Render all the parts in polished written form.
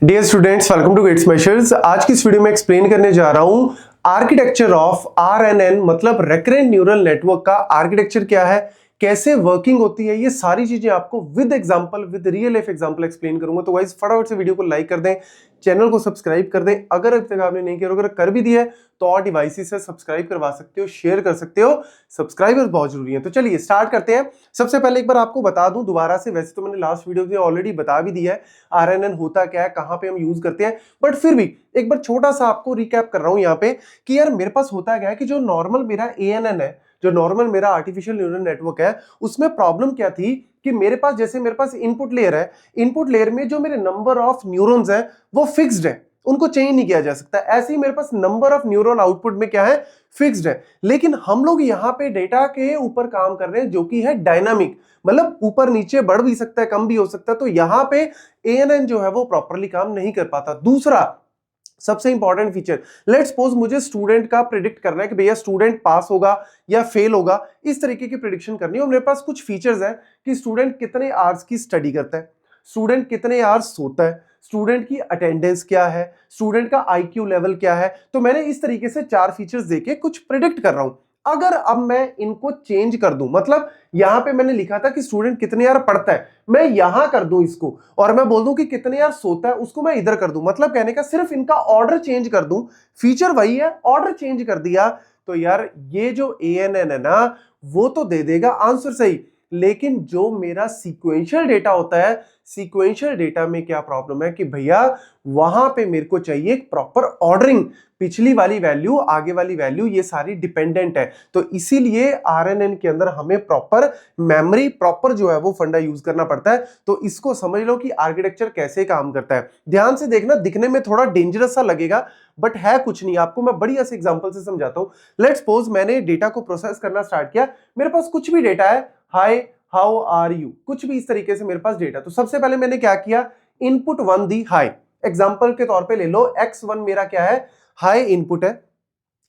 Dear students, welcome to Gate Smashers. आज की इस वीडियो में एक्सप्लेन करने जा रहा हूं आर्किटेक्चर ऑफ आरएनएन, मतलब रेकरेंट न्यूरल नेटवर्क का आर्किटेक्चर क्या है, कैसे वर्किंग होती है, ये सारी चीजें आपको with example, with real life example explain करूंगा। तो गाइस फटाफट से वीडियो को लाइक कर दें, चैनल को सब्सक्राइब कर दें अगर अभी तक आपने नहीं किया, अगर कर भी दिया है तो और डिवाइसेस से सब्सक्राइब करवा सकते हो, शेयर कर सकते हो। सब्सक्राइबर्स बहुत जरूरी है। तो चलिए स्टार्ट करते हैं। सबसे पहले एक बार आपको बता दूं दोबारा से, वैसे तो मैंने लास्ट वीडियो में ऑलरेडी बता भी दिया है आरएनएन होता क्या है, कहां पे हम यूज करते हैं, बट फिर भी एक बार छोटा सा आपको रिकैप कर रहा हूं यहाँ पे कि यार मेरे पास होता क्या है कि जो नॉर्मल मेरा एएनएन है, जो नॉर्मल मेरा आर्टिफिशियल न्यूरल नेटवर्क है, उसमें प्रॉब्लम क्या थी कि मेरे पास इनपुट लेयर है, इनपुट लेयर में जो मेरे नंबर ऑफ न्यूरॉन्स है वो फिक्स्ड है, उनको चेंज नहीं किया जा सकता। ऐसे ही मेरे पास नंबर ऑफ न्यूरॉन आउटपुट में क्या है, फिक्स्ड है। लेकिन हम लोग यहाँ पे डेटा के ऊपर काम कर रहे हैं जो कि है डायनामिक, मतलब ऊपर नीचे बढ़ भी सकता है, कम भी हो सकता है। तो यहाँ पे एएनएन जो है वो प्रॉपरली काम नहीं कर पाता। दूसरा सबसे इंपॉर्टेंट फीचर, लेट्स सपोज मुझे स्टूडेंट का प्रिडिक्ट करना है कि भैया स्टूडेंट पास होगा या फेल होगा, इस तरीके की प्रिडिक्शन करनी है। और मेरे पास कुछ फीचर्स है कि स्टूडेंट कितने आवर्स की स्टडी करता है, स्टूडेंट कितने आवर्स सोता है, स्टूडेंट की अटेंडेंस क्या है, स्टूडेंट का आईक्यू लेवल क्या है। तो मैंने इस तरीके से 4 फीचर्स देके कुछ प्रिडिक्ट कर रहा हूं। अगर अब मैं इनको चेंज कर दूं, मतलब यहां पे मैंने लिखा था कि स्टूडेंट कितने यार पढ़ता है, मैं यहां कर दूं इसको, और मैं बोल दूं कि कितने यार सोता है, उसको मैं इधर कर दूं, मतलब कहने का सिर्फ इनका ऑर्डर चेंज कर दूं, फीचर वही है, ऑर्डर चेंज कर दिया, तो यार ये जो एएनएन है ना वो तो दे देगा आंसर सही। लेकिन जो मेरा सीक्वेंशियल डेटा होता है, सीक्वेंशियल डेटा में क्या प्रॉब्लम है कि भैया वहां पे मेरे को चाहिए प्रॉपर ऑर्डरिंग, पिछली वाली वैल्यू, आगे वाली वैल्यू, ये सारी डिपेंडेंट है। तो इसीलिए आरएनएन के अंदर हमें प्रॉपर मेमोरी, प्रॉपर जो है वो फंडा यूज करना पड़ता है। तो इसको समझ लो कि आर्किटेक्चर कैसे काम करता है। ध्यान से देखना, दिखने में थोड़ा डेंजरस सा लगेगा बट है कुछ नहीं, आपको मैं बढ़िया से एग्जांपल से समझाता हूं। लेट्स सपोज मैंने डेटा को प्रोसेस करना स्टार्ट किया, मेरे पास कुछ भी डेटा है, हाय हाउ आर यू, कुछ भी इस तरीके से मेरे पास डेटा। तो सबसे पहले मैंने क्या किया, इनपुट 1 दी हाई, एग्जांपल के तौर पे ले लो x1 मेरा क्या है, हाई इनपुट है।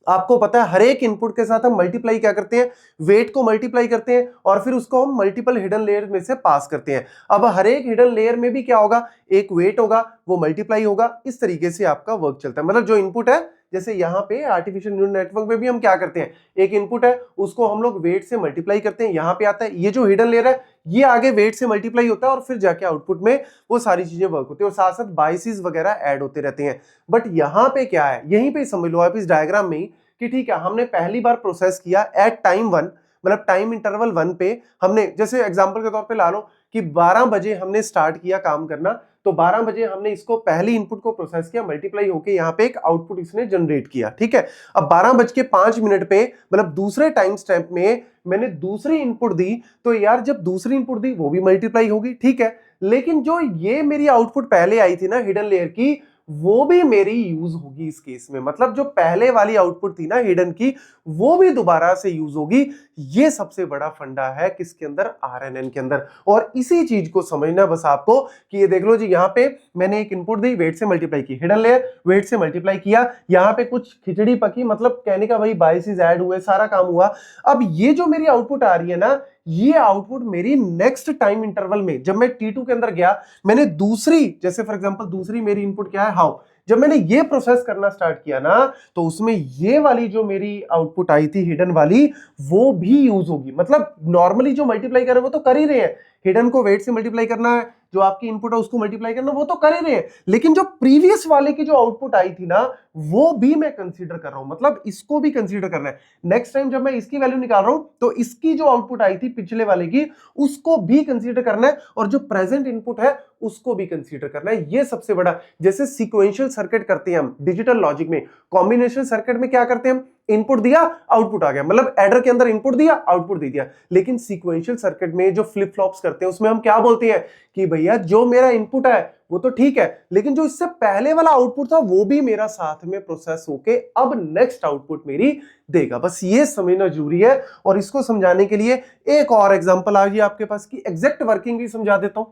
आपको पता है हर एक इनपुट के साथ हम मल्टीप्लाई क्या करते हैं, वेट को मल्टीप्लाई करते हैं और फिर उसको हम मल्टीपल हिडन लेयर में से पास करते हैं। अब हर एक हिडन लेयर में भी क्या होगा, एक वेट होगा, वो मल्टीप्लाई होगा। इस तरीके से आपका वर्क चलता है। मतलब जो इनपुट है, जैसे यहाँ पे आर्टिफिशियल न्यूरल नेटवर्क में भी हम क्या करते हैं, एक इनपुट है उसको हम लोग वेट से मल्टीप्लाई करते हैं, यहाँ पे आता है ये जो हिडन लेयर है, ये आगे वेट से मल्टीप्लाई होता है और फिर जाके आउटपुट में वो सारी चीजें वर्क होती है और साथ साथ बायसेस वगैरह ऐड होते रहते हैं। बट यहाँ पे क्या है, यहीं पे समझ लो आप इस डायग्राम में कि ठीक है, हमने पहली बार प्रोसेस किया एट टाइम 1, मतलब टाइम इंटरवल 1 पे हमने, जैसे एग्जांपल के तौर पे ला लो कि 12 बजे हमने स्टार्ट किया काम करना, तो 12 बजे हमने इसको पहली इनपुट को प्रोसेस किया, मल्टीप्लाई होके यहाँ पे एक आउटपुट इसने जनरेट किया। ठीक है, अब 12:05 पे, मतलब दूसरे टाइम स्टैम्प में मैंने दूसरी इनपुट दी, तो यार जब दूसरी इनपुट दी वो भी मल्टीप्लाई होगी। ठीक है, लेकिन जो ये मेरी आउटपुट पहले आई थी ना हिडन लेयर की, वो भी मेरी यूज होगी इस केस में, मतलब जो पहले वाली आउटपुट थी ना हिडन की, वो भी दोबारा से यूज होगी। ये सबसे बड़ा फंडा है किसके अंदर, आरएनएन के अंदर। और इसी चीज को समझना बस आपको कि ये देख लो जी, यहाँ पे मैंने एक इनपुट दी, वेट से मल्टीप्लाई की, हिडन लेयर वेट से मल्टीप्लाई किया, यहाँ पे कुछ खिचड़ी पकी, मतलब कहने का भाई बायसेस ऐड हुए, सारा काम हुआ। अब ये जो मेरी आउटपुट आ रही है ना, ये आउटपुट मेरी नेक्स्ट टाइम इंटरवल में, जब मैं T2 के अंदर गया, मैंने दूसरी, जैसे फॉर एग्जांपल दूसरी मेरी इनपुट क्या है, हाउ, जब मैंने ये प्रोसेस करना स्टार्ट किया ना, तो उसमें ये वाली जो मेरी आउटपुट आई थी हिडन वाली, वो भी यूज होगी। मतलब नॉर्मली जो मल्टीप्लाई कर रहे हैं वो तो कर ही रहे हैं, हिडन को वेट से मल्टीप्लाई करना है, जो आपकी इनपुट है उसको मल्टीप्लाई करना, वो तो कर ही रहे हैं, लेकिन जो प्रीवियस वाले की जो आउटपुट आई थी ना, वो भी मैं कंसीडर कर रहा हूं, मतलब इसको भी कंसीडर करना है। नेक्स्ट टाइम जब मैं इसकी वैल्यू निकाल रहा हूं, तो इसकी जो आउटपुट आई थी पिछले वाले की, उसको भी कंसीडर करना है, और जो प्रेजेंट इनपुट है उसको भी कंसीडर करना है। ये सबसे बड़ा, जैसे सीक्वेंशियल सर्किट करते हैं हम डिजिटल लॉजिक में, कॉम्बिनेशन सर्किट में क्या करते हैं हम, इनपुट दिया आउटपुट आ गया, मतलब एडर के अंदर इनपुट दिया आउटपुट दे दिया। लेकिन सीक्वेंशियल सर्किट में जो फ्लिप फ्लॉप्स करते हैं उसमें हम क्या बोलते हैं कि भैया जो मेरा इनपुट है वो तो ठीक है, लेकिन जो इससे पहले वाला आउटपुट था वो भी मेरा साथ में प्रोसेस होके अब नेक्स्ट आउटपुट मेरी देगा। बस ये समझना जरूरी है। और इसको समझाने के लिए एक और एग्जांपल आ गई आपके पास की एग्जैक्ट वर्किंग भी समझा देता हूं।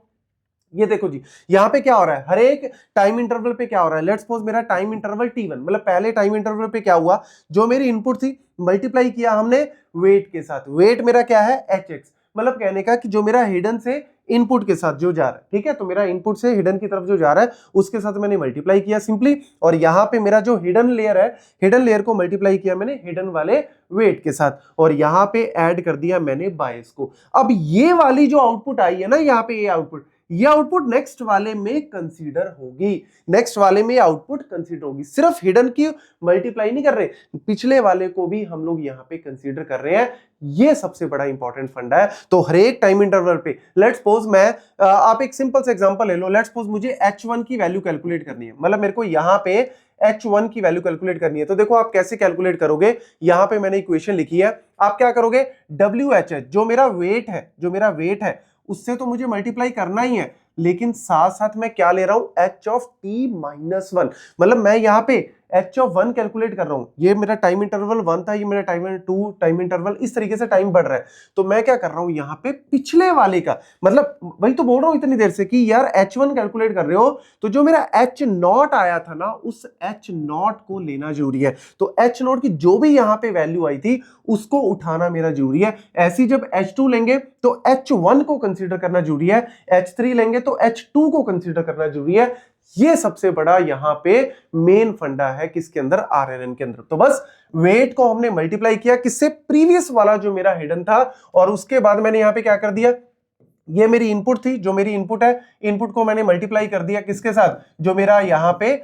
ये देखो जी, यहां पे क्या हो रहा है, हर एक टाइम इंटरवल पे क्या हो रहा है, लेट्स सपोज मेरा टाइम इंटरवल T1, मतलब पहले टाइम इंटरवल पे क्या हुआ, जो मेरी इनपुट थी मल्टीप्लाई किया हमने वेट के साथ, वेट मेरा क्या है HX, मतलब कहने का कि जो मेरा हिडन से इनपुट के साथ जो जा रहा है, ठीक है, तो मेरा इनपुट से हिडन की तरफ जो जा रहा है उसके साथ मैंने मल्टीप्लाई किया सिंपली, और यहां पे मेरा जो हिडन लेयर है, हिडन लेयर को मल्टीप्लाई किया मैंने हिडन वाले वेट के साथ, और यहां पे ऐड कर दिया मैंने बायस को। अब ये वाली जो आउटपुट आई है ना, यहां पे ये आउटपुट नेक्स्ट वाले में कंसीडर होगी, नेक्स्ट वाले में आउटपुट कंसीडर होगी। सिर्फ हिडन की मल्टीप्लाई नहीं कर रहे, पिछले वाले को भी हम लोग यहां पे कंसीडर कर रहे हैं। ये सबसे बड़ा इंपॉर्टेंट फंडा है। तो हर एक टाइम इंटरवल पे लेट्स सपोज मैं आप एक सिंपल सा एग्जांपल ले लो, लेट्स सपोज मुझे H1 की वैल्यू कैलकुलेट करनी है, मतलब मेरे को यहां पे H1 की वैल्यू कैलकुलेट करनी है। तो देखो आप कैसे कैलकुलेट करोगे, यहां पे मैंने इक्वेशन लिखी है, आप क्या करोगे, WHH जो मेरा वेट है उससे तो मुझे मल्टीप्लाई करना ही है, लेकिन साथ साथ मैं क्या ले रहा हूं, H(t-1), मतलब मैं यहां पे H(1) कैलकुलेट कर रहा हूं। ये मेरा टाइम इंटरवल 1 था, ये मेरा टाइम 2 टाइम इंटरवल, इस तरीके से टाइम बढ़ रहा है। तो मैं क्या कर रहा हूं यहां पे, पिछले वाले का, मतलब वही तो बोल रहा हूं इतनी देर से कि यार H1 कैलकुलेट कर रहे हो तो जो मेरा H0 आया था ना, उस H0 को लेना जरूरी है। तो H0 की जो भी यहां पे वैल्यू आई थी उसको उठाना मेरा जरूरी है। ऐसी जब H2 लेंगे तो H1 को कंसीडर करना जरूरी है, H3 लेंगे तो H2 को कंसीडर करना जरूरी है। ये सबसे बड़ा यहां पे मेन फंडा है किसके अंदर, आरएनएन के अंदर। तो बस वेट को हमने मल्टीप्लाई किया किससे, प्रीवियस वाला जो मेरा हिडन था, और उसके बाद मैंने यहां पे क्या कर दिया, ये मेरी इनपुट थी, जो मेरी इनपुट है, इनपुट को मैंने मल्टीप्लाई कर दिया किसके साथ, जो मेरा यहां पे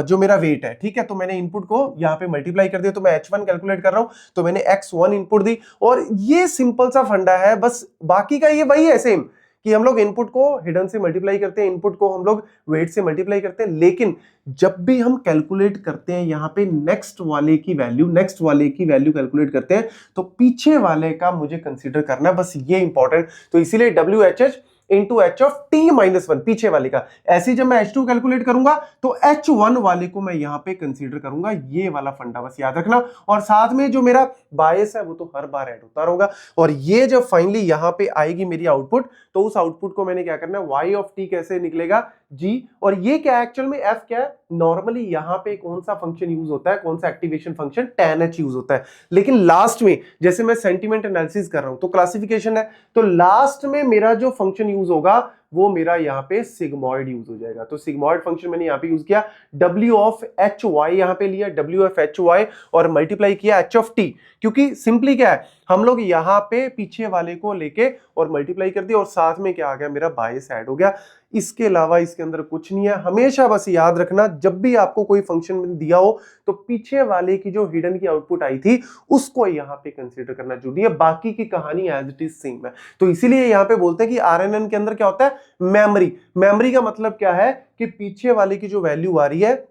जो मेरा वेट है, ठीक है, तो मैंने इनपुट को यहां पे मल्टीप्लाई कर दिया। तो मैं H1 कैलकुलेट कर रहा हूं, तो मैंने X1 इनपुट दी, और ये सिंपल सा फंडा है। बस बाकी का ये वही है सेम, कि हम लोग इनपुट को हिडन से मल्टीप्लाई करते हैं, इनपुट को हम लोग वेट से मल्टीप्लाई करते हैं, लेकिन जब भी हम कैलकुलेट करते हैं यहां पे नेक्स्ट वाले की वैल्यू कैलकुलेट करते हैं, तो पीछे वाले का मुझे कंसीडर करना है, बस ये इंपॉर्टेंट। तो इसीलिए WHH इंटू H(t-1) पीछे वाले का। ऐसे जब मैं H2 कैलकुलेट करूंगा तो H1 वाले को मैं यहां पे कंसीडर करूंगा, ये वाला फंडा बस याद रखना। और साथ में जो मेरा बायस है वो तो हर बार ऐड होता रहेगा। और ये जब फाइनली यहां पे आएगी मेरी आउटपुट, तो उस आउटपुट को मैंने क्या करना है, y(t) कैसे निकलेगा, G, और ये क्या है एक्चुअल में, F क्या है, नॉर्मली यहां पे कौन सा फंक्शन यूज होता है, कौन सा activation function, tan H use होता है। लेकिन लास्ट में जैसे मैं सेंटीमेंट एनालिसिस कर रहा हूं तो क्लासिफिकेशन है, तो लास्ट में मेरा जो फंक्शन यूज होगा वो मेरा यहाँ पे सिग्मॉइड यूज हो जाएगा। तो सिग्मॉइड फंक्शन मैंने यहाँ पे यूज किया, W(h(y) यहाँ पे लिया, W(h(y) और मल्टीप्लाई किया H(t), क्योंकि सिंपली क्या है, हम लोग यहाँ पे पीछे वाले को लेके और मल्टीप्लाई कर दिया, और साथ में क्या आ गया, मेरा बायस ऐड हो गया। इसके अलावा इसके अंदर कुछ नहीं है। हमेशा बस याद रखना, जब भी आपको कोई फंक्शन दिया हो तो पीछे वाले की जो हिडन की आउटपुट आई थी उसको यहाँ पे कंसीडर करना जरूरी है, बाकी की कहानी एज इट इज सेम है। तो इसीलिए यहाँ पे बोलते हैं कि आरएनएन के अंदर क्या होता है, मेमोरी का मतलब क्या है कि पीछे वाले की जो वैल्यू आ रही है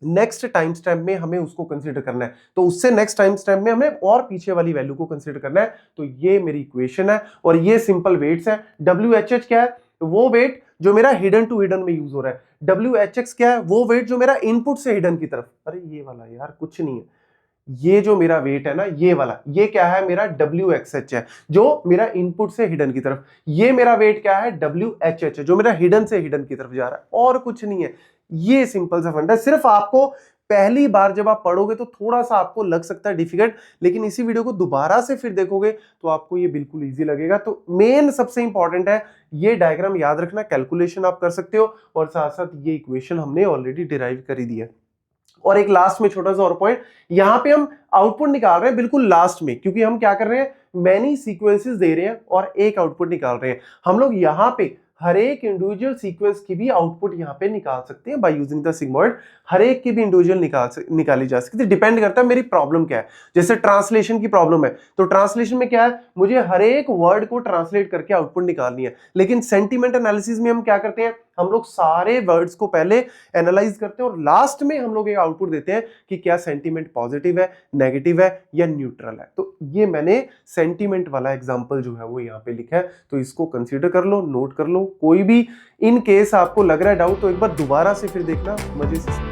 नेक्स्ट टाइम स्टैम्प में हमें उसको कंसीडर करना है, तो उससे नेक्स्ट टाइम स्टैम्प में हमें और पीछे वाली वैल्यू को कंसीडर करना है। तो ये मेरी इक्वेशन है, और ये सिंपल वेट्स है। WHH क्या है, वो वेट जो मेरा हिडन टू हिडन में यूज हो रहा है। WHX क्या है, वो वेट जो मेरा इनपुट से हिडन की तरफ, अरे ये वाला यार कुछ नहीं है, ये जो मेरा वेट है ना, ये वाला, ये क्या है, मेरा WXH है जो मेरा इनपुट से हिडन की तरफ। ये मेरा वेट क्या है, WHH है जो मेरा हिडन से हिडन की तरफ जा रहा है, और कुछ नहीं है। ये सिंपल सा फंडा है। सिर्फ आपको पहली बार जब आप पढ़ोगे तो थोड़ा सा आपको लग सकता है डिफिकल्ट, लेकिन इसी वीडियो को दोबारा से फिर देखोगे तो आपको ये बिल्कुल इजी लगेगा। तो मेन सबसे इंपॉर्टेंट है ये डायग्राम याद रखना, कैलकुलेशन आप कर सकते हो, और साथ साथ ये इक्वेशन हमने ऑलरेडी डिराइव कर ही दी है। और एक लास्ट में छोटा सा और पॉइंट, यहां पे हम आउटपुट निकाल रहे हैं बिल्कुल लास्ट में, क्योंकि हम क्या कर रहे हैं, मैनी सीक्वेंसेस दे रहे हैं और एक आउटपुट निकाल रहे हैं। हम लोग यहां पे हर एक इंडिविजुअल सीक्वेंस की भी आउटपुट यहां पे निकाल सकते हैं बाय यूजिंग द सिग्मॉइड। हर एक की भी इंडिविजुअल निकाली जा सकती है, डिपेंड करता है मेरी प्रॉब्लम क्या है। जैसे ट्रांसलेशन की प्रॉब्लम है, तो ट्रांसलेशन में क्या है, मुझे हर एक वर्ड को ट्रांसलेट करके आउटपुट निकालनी है। लेकिन सेंटीमेंट एनालिसिस में हम क्या करते हैं, हम लोग सारे वर्ड्स को पहले एनालाइज करते हैं और लास्ट में हम लोग एक आउटपुट देते हैं कि क्या सेंटीमेंट पॉजिटिव है, नेगेटिव है या न्यूट्रल है। तो ये मैंने सेंटीमेंट वाला एग्जांपल जो है वो यहाँ पे लिखा है, तो इसको कंसीडर कर लो, नोट कर लो। कोई भी इन केस आपको लग रहा है डाउट तो एक बार दोबारा से फिर देखना, मजे से